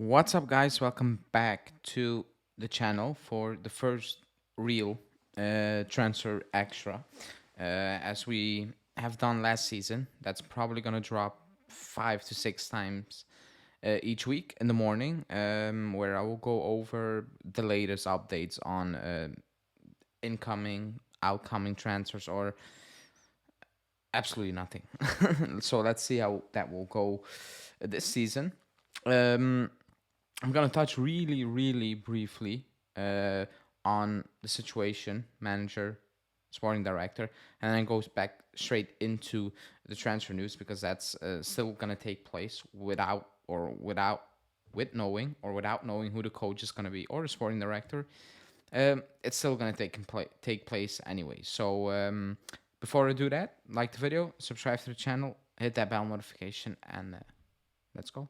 What's up, guys? Welcome back to the channel for the first real transfer extra. As we have done last season, that's probably going to drop 5 to 6 times each week in the morning, where I will go over the latest updates on incoming, outcoming transfers, or absolutely nothing. So let's see how that will go this season. Um, I'm gonna touch really, really briefly on the situation, manager, sporting director, and then goes back straight into the transfer news because that's still gonna take place with knowing or without knowing who the coach is gonna be or the sporting director. It's still gonna take place anyway. So before I do that, like the video, subscribe to the channel, hit that bell notification, and let's go.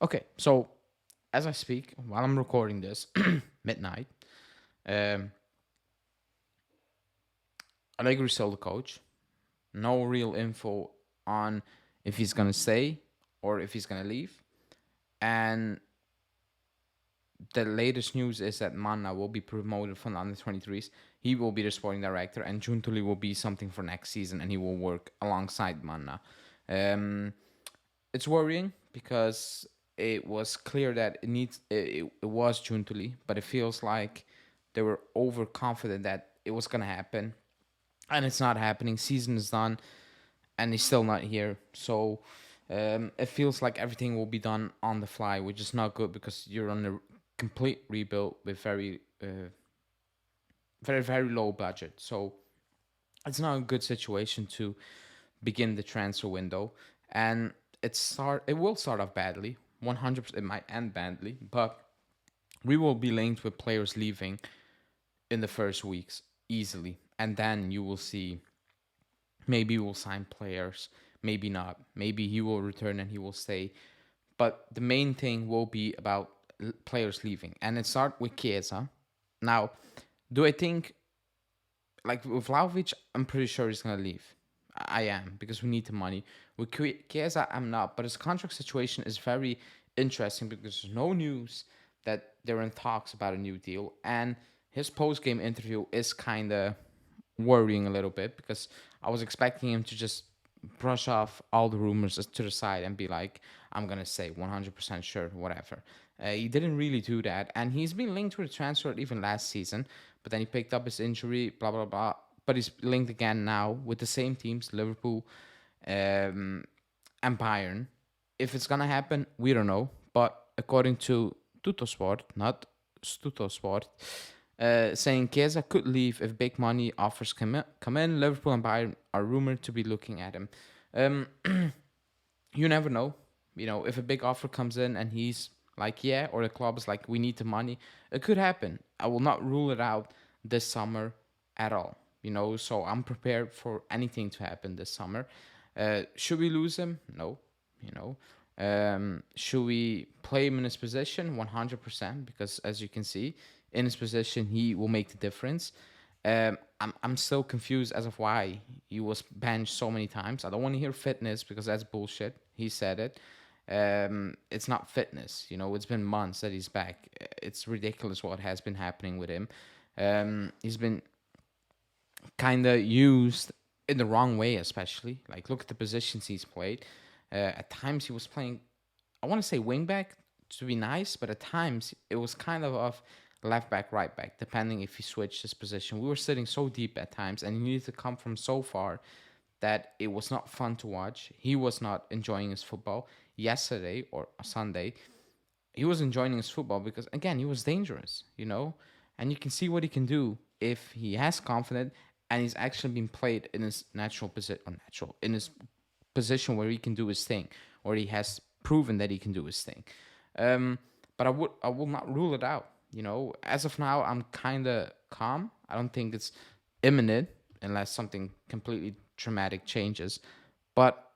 Okay, so as I speak, while I'm recording this, midnight, um, Allegri's still the coach. No real info on if he's gonna stay or if he's gonna leave. And the latest news is that Manna will be promoted from the under 23s. He will be the sporting director, and Juntuli will be something for next season, and he will work alongside Manna. Um, it's worrying because it was clear that it was Juntuli, but it feels like they were overconfident that it was gonna happen, and it's not happening. Season is done, and he's still not here. So it feels like everything will be done on the fly, which is not good because you're on a complete rebuild with very low budget. So it's not a good situation to begin the transfer window, and it will start off badly. 100%, it might end badly, but we will be linked with players leaving in the first weeks easily, and then you will see maybe we'll sign players, maybe not, maybe he will return and he will stay, but the main thing will be about players leaving, and it starts with Chiesa. Now, do I think like with Vlahovic, I'm pretty sure he's gonna leave. I am because we need the money. With Chiesa, I'm not. But his contract situation is very interesting because there's no news that they're in talks about a new deal, and his post game interview is kind of worrying a little bit because I was expecting him to just brush off all the rumors to the side and be like, I'm gonna say 100% sure, whatever. He didn't really do that, and he's been linked with a transfer even last season, but then he picked up his injury, blah blah blah. But he's linked again now with the same teams, Liverpool, um, and Bayern. If it's gonna happen, we don't know. But according to Tuttosport, not Stutosport, saying Chiesa could leave if big money offers come in. Liverpool and Bayern are rumored to be looking at him. Um, you never know. You know, if a big offer comes in and he's like, yeah, or the club is like, we need the money, it could happen. I will not rule it out this summer at all. You know, so I'm prepared for anything to happen this summer. Should we lose him? No. You know, should we play him in his position? 100%, because as you can see, in his position, he will make the difference. I'm still confused as of why he was benched so many times. I don't want to hear fitness because that's bullshit. He said it. It's not fitness. You know, it's been months that he's back. It's ridiculous what has been happening with him. He's been kind of used in the wrong way, especially. Like, look at the positions he's played. At times, he was playing, I want to say wingback to be nice, but at times, it was kind of off left back, right back, depending if he switched his position. We were sitting so deep at times, and he needed to come from so far that it was not fun to watch. He was not enjoying his football. Yesterday or Sunday, he was enjoying his football because, again, he was dangerous, you know? And you can see what he can do if he has confidence and he's actually been played in his natural position, in his position where he can do his thing, or he has proven that he can do his thing. Um, but I will not rule it out. You know, as of now, I'm kind of calm. I don't think it's imminent unless something completely dramatic changes. But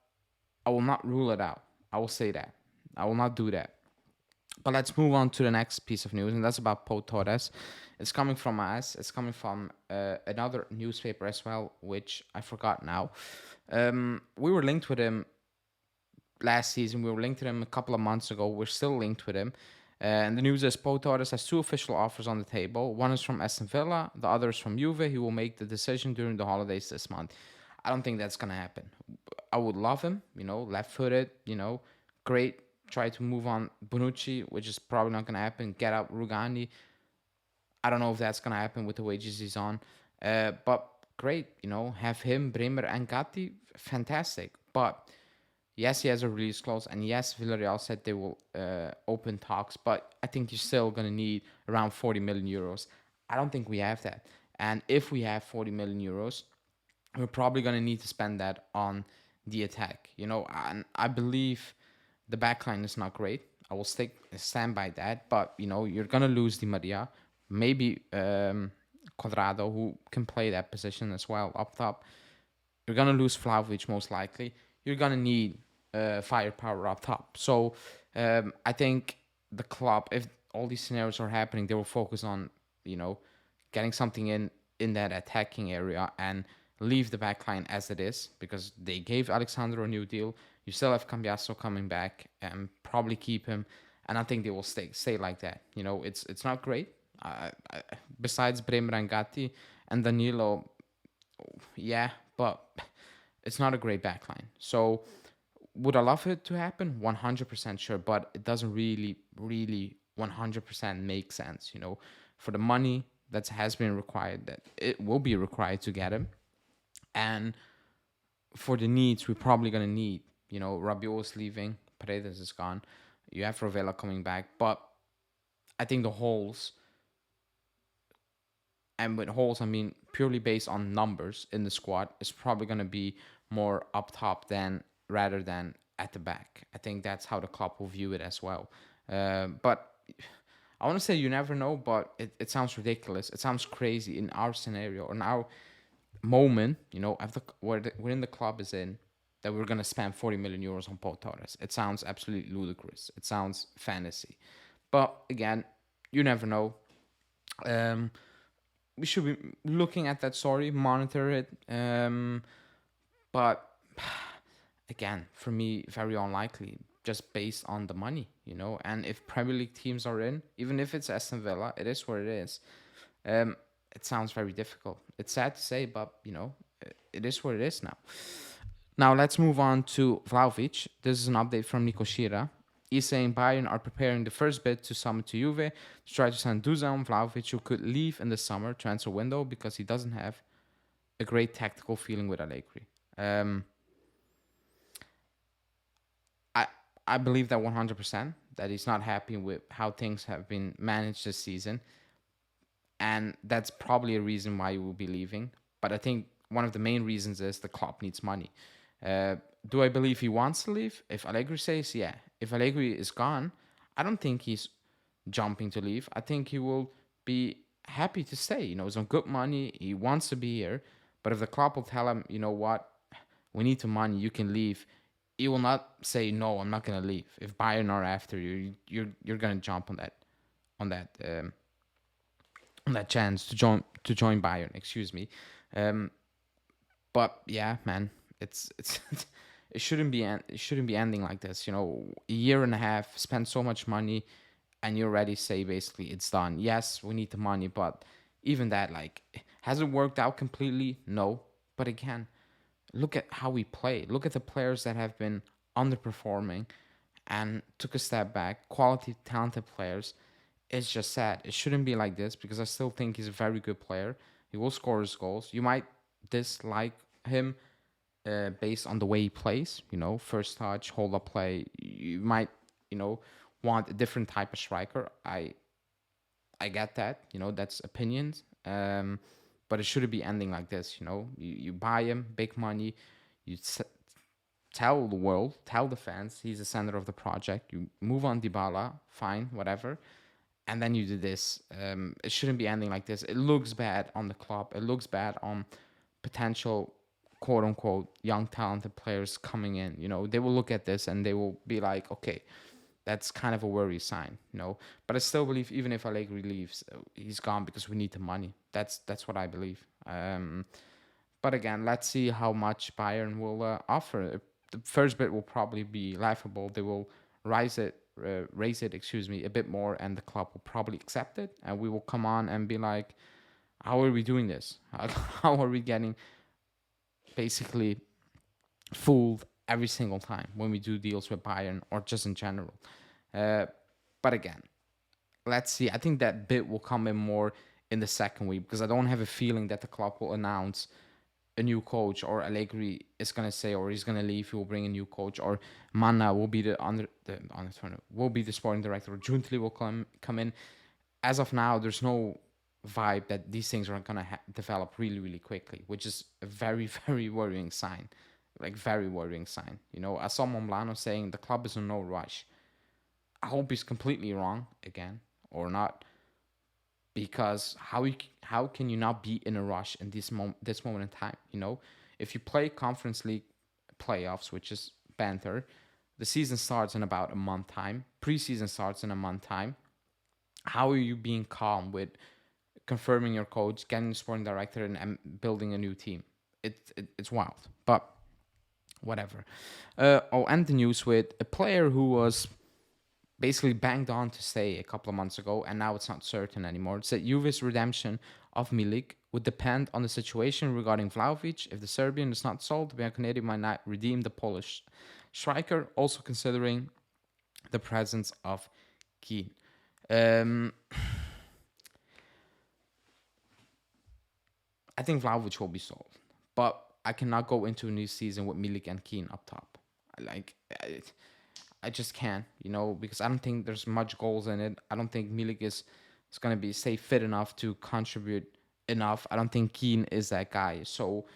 I will not rule it out. I will say that. I will not do that. But let's move on to the next piece of news, and that's about Pau Torres. It's coming from us. It's coming from another newspaper as well, which I forgot now. We were linked with him last season. We were linked to him a couple of months ago. We're still linked with him. And the news is Pau Torres has two official offers on the table. One is from Aston Villa, the other is from Juve. He will make the decision during the holidays this month. I don't think that's going to happen. I would love him, left footed, great. Try to move on Bonucci, which is probably not going to happen. Get out Rugani. I don't know if that's going to happen with the wages he's on. But great, have him, Bremer, and Gatti. Fantastic. But yes, he has a release clause, and yes, Villarreal said they will open talks, but I think you're still going to need around 40 million euros. I don't think we have that. And if we have 40 million euros, we're probably going to need to spend that on the attack. And I believe the backline is not great. I will stand by that, but, you're going to lose Di Maria, maybe Quadrado, who can play that position as well up top. You're going to lose Vlahovic most likely. You're going to need firepower up top. So I think the club, if all these scenarios are happening, they will focus on, getting something in that attacking area and leave the back line as it is, because they gave Alexandro a new deal. You still have Cambiasso coming back and probably keep him. And I think they will stay like that. It's not great. Besides Bremer and Gatti and Danilo, yeah, but it's not a great backline. So would I love it to happen? 100% sure, but it doesn't really 100% make sense, for the money that has been required, that it will be required to get him. And for the needs, we're probably going to need, Rabiot's leaving, Paredes is gone, you have Rovella coming back, but I think the holes, and with holes, I mean purely based on numbers in the squad, is probably going to be more up top rather than at the back. I think that's how the club will view it as well. But I want to say you never know, but it sounds ridiculous. It sounds crazy in our scenario or in our moment, wherein the club is in, that we're going to spend 40 million euros on Pau Torres. It sounds absolutely ludicrous. It sounds fantasy. But again, you never know. We should be looking at that story, monitor it. But again, for me, very unlikely, just based on the money, And if Premier League teams are in, even if it's Aston Villa, it is what it is. It sounds very difficult. It's sad to say, but, it is what it is now. Now, let's move on to Vlahovic. This is an update from Nico Schira. He's saying Bayern are preparing the first bid to summon to Juve to try to sign Dusan Vlahovic, who could leave in the summer transfer window because he doesn't have a great tactical feeling with Allegri. I believe that 100%, that he's not happy with how things have been managed this season. And that's probably a reason why he will be leaving. But I think one of the main reasons is the club needs money. Do I believe he wants to leave? If Allegri says, yeah. If Allegri is gone, I don't think he's jumping to leave. I think he will be happy to stay. He's on good money. He wants to be here. But if the club will tell him, you know what, we need the money, you can leave, he will not say, no, I'm not going to leave. If Bayern are after you, you're going to jump on that chance to join Bayern. Excuse me. But yeah, man, it's it shouldn't be ending like this. A year and a half, spend so much money, and you already say basically it's done. Yes, we need the money, but even that, has it worked out completely? No. But again, look at how we play. Look at the players that have been underperforming and took a step back. Quality, talented players. It's just sad. It shouldn't be like this, because I still think he's a very good player. He will score his goals. You might dislike him based on the way he plays. First touch, hold up play. You might, want a different type of striker. I get that. That's opinions. But it shouldn't be ending like this. You buy him, big money. You tell the world, tell the fans, he's the center of the project. You move on Dybala, fine, whatever. And then you do this. It shouldn't be ending like this. It looks bad on the club. It looks bad on potential, quote unquote, young talented players coming in. They will look at this and they will be like, okay, That's kind of a worry sign, you know. But I still believe even if Allegri leaves, he's gone because we need the money. That's what I believe. But again, let's see how much Bayern will offer. The first bit will probably be laughable. They will raise it, excuse me, a bit more, and the club will probably accept it, and we will come on and be like, "How are we doing this? How are we getting basically fooled every single time when we do deals with Bayern or just in general?" Uh, but again, let's see. I think that bit will come in more in the second week because I don't have a feeling that the club will announce a new coach or Allegri is gonna say or he's gonna leave. He will bring a new coach or Manna will be will be the sporting director or Juntli will come in. As of now, there's no vibe that these things are gonna develop really quickly, which is a very very worrying sign, like very worrying sign. You know, I saw Momblano saying the club is in no rush. I hope he's completely wrong again or not, because how can you not be in a rush in this moment in time? You know, if you play Conference League playoffs, which is banter, the season starts in about a month time. Preseason starts in a month time. How are you being calm with confirming your coach, getting the sporting director, and building a new team? It's wild, but whatever. I'll end the news with a player who was basically banged on to stay a couple of months ago, and now it's not certain anymore. It's that Juve's redemption of Milik would depend on the situation regarding Vlahovic. If the Serbian is not sold, the Bianconeri might not redeem the Polish striker, also considering the presence of Keane. I think Vlahovic will be sold, but I cannot go into a new season with Milik and Keane up top. I just can't, you know, because I don't think there's much goals in it. I don't think Milik is going to be, say, fit enough to contribute enough. I don't think Keane is that guy. So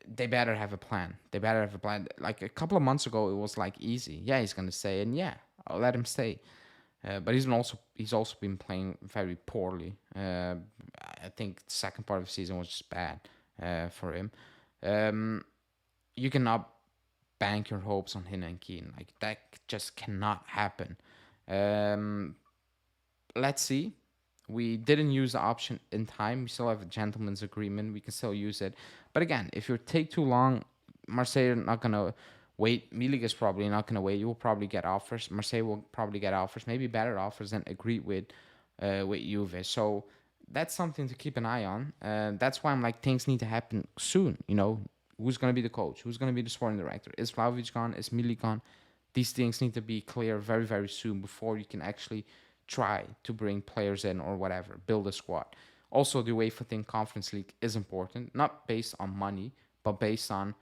they better have a plan. They better have a plan. Like a couple of months ago, it was like easy. Yeah, he's going to stay, and yeah, I'll let him stay. But he's also been playing very poorly. I think the second part of the season was just bad for him. You cannot bank your hopes on him and Keane. Like that just cannot happen. Let's see. We didn't use the option in time. We still have a gentleman's agreement. We can still use it. But again, if you take too long, Marseille are not gonna wait. Milik is probably not gonna wait. You will probably get offers. Marseille will probably get offers, maybe better offers than agreed with Juve. So that's something to keep an eye on. That's why I'm like things need to happen soon. You know, who's going to be the coach? Who's going to be the sporting director? Is Vlahovic gone? Is Milik gone? These things need to be clear very, very soon before you can actually try to bring players in or whatever, build a squad. Also, the UEFA thing, Conference League, is important, not based on money, but based on,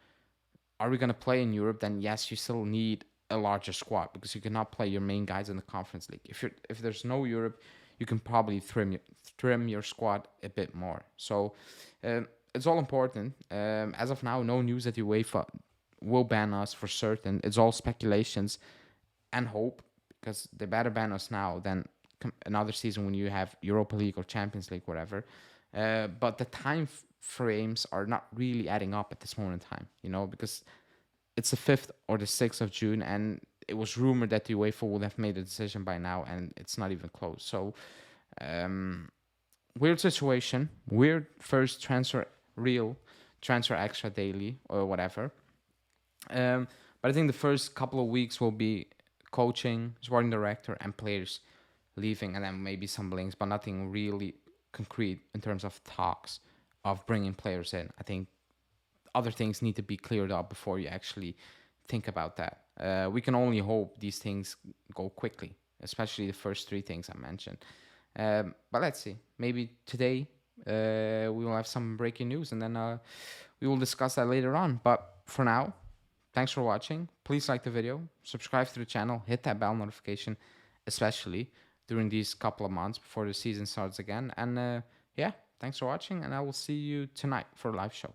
are we going to play in Europe? Then yes, you still need a larger squad because you cannot play your main guys in the Conference League. If there's no Europe, you can probably trim your squad a bit more. So it's all important. As of now, no news that UEFA will ban us for certain. It's all speculations and hope, because they better ban us now than another season when you have Europa League or Champions League, whatever. But the time frames are not really adding up at this moment in time, you know, because it's the 5th or the 6th of June, and it was rumored that the UEFA would have made a decision by now, and it's not even close. So, weird situation. Weird first real transfer extra daily or whatever. But I think the first couple of weeks will be coaching, sporting director, and players leaving, and then maybe some links, but nothing really concrete in terms of talks of bringing players in. I think other things need to be cleared up before you actually think about that. We can only hope these things go quickly, especially the first 3 things I mentioned. But let's see. Maybe today we will have some breaking news, and then we will discuss that later on. But for now, thanks for watching. Please like the video, subscribe to the channel, hit that bell notification, especially during these couple of months before the season starts again. And yeah, thanks for watching, and I will see you tonight for a live show.